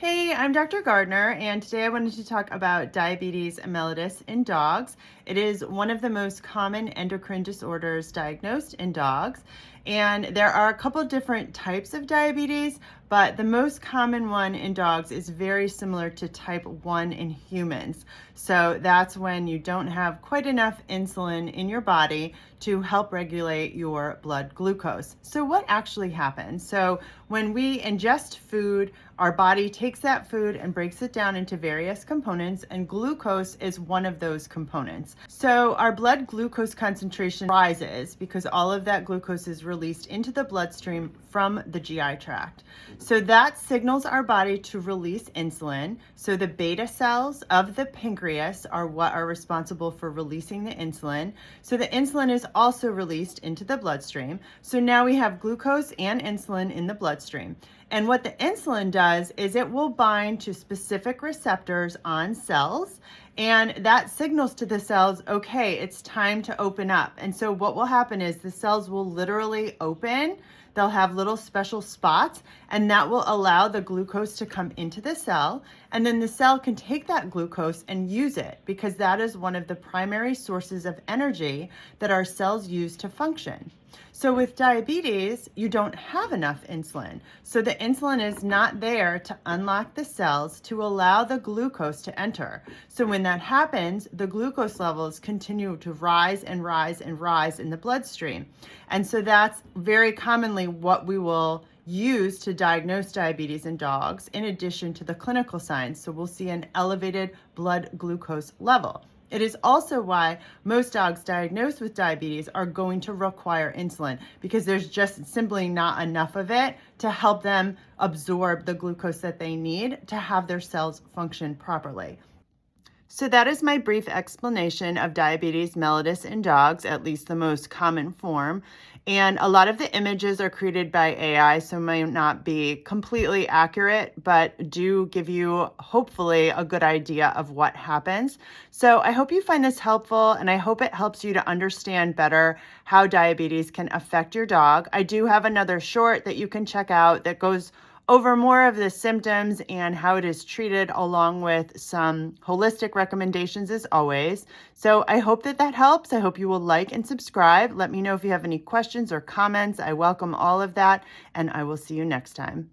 Hey, I'm Dr. Gardner, and today I wanted to talk about diabetes mellitus in dogs. It is one of the most common endocrine disorders diagnosed in dogs, and there are a couple different types of diabetes, but the most common one in dogs is very similar to type 1 in humans. So that's when you don't have quite enough insulin in your body to help regulate your blood glucose. So what actually happens? So when we ingest food, our body takes that food and breaks it down into various components, and glucose is one of those components. So our blood glucose concentration rises because all of that glucose is released into the bloodstream from the GI tract. So that signals our body to release insulin. So the beta cells of the pancreas are what are responsible for releasing the insulin. So the insulin is also released into the bloodstream. So now we have glucose and insulin in the bloodstream. And what the insulin does is it will bind to specific receptors on cells, and that signals to the cells, okay, it's time to open up. And so what will happen is the cells will literally open. They'll have little special spots, and that will allow the glucose to come into the cell. And then the cell can take that glucose and use it, because that is one of the primary sources of energy that our cells use to function. So with diabetes, you don't have enough insulin. So the insulin is not there to unlock the cells to allow the glucose to enter. So when that happens, the glucose levels continue to rise and rise and rise in the bloodstream. And so that's very commonly what we will use to diagnose diabetes in dogs, in addition to the clinical signs. So we'll see an elevated blood glucose level. It is also why most dogs diagnosed with diabetes are going to require insulin, because there's just simply not enough of it to help them absorb the glucose that they need to have their cells function properly. So that is my brief explanation of diabetes mellitus in dogs, at least the most common form. And a lot of the images are created by AI, so may not be completely accurate, but do give you, hopefully, a good idea of what happens. So I hope you find this helpful, and I hope it helps you to understand better how diabetes can affect your dog. I do have another short that you can check out that goes over more of the symptoms and how it is treated, along with some holistic recommendations as always. So I hope that helps. I hope you will like and subscribe. Let me know if you have any questions or comments. I welcome all of that, and I will see you next time.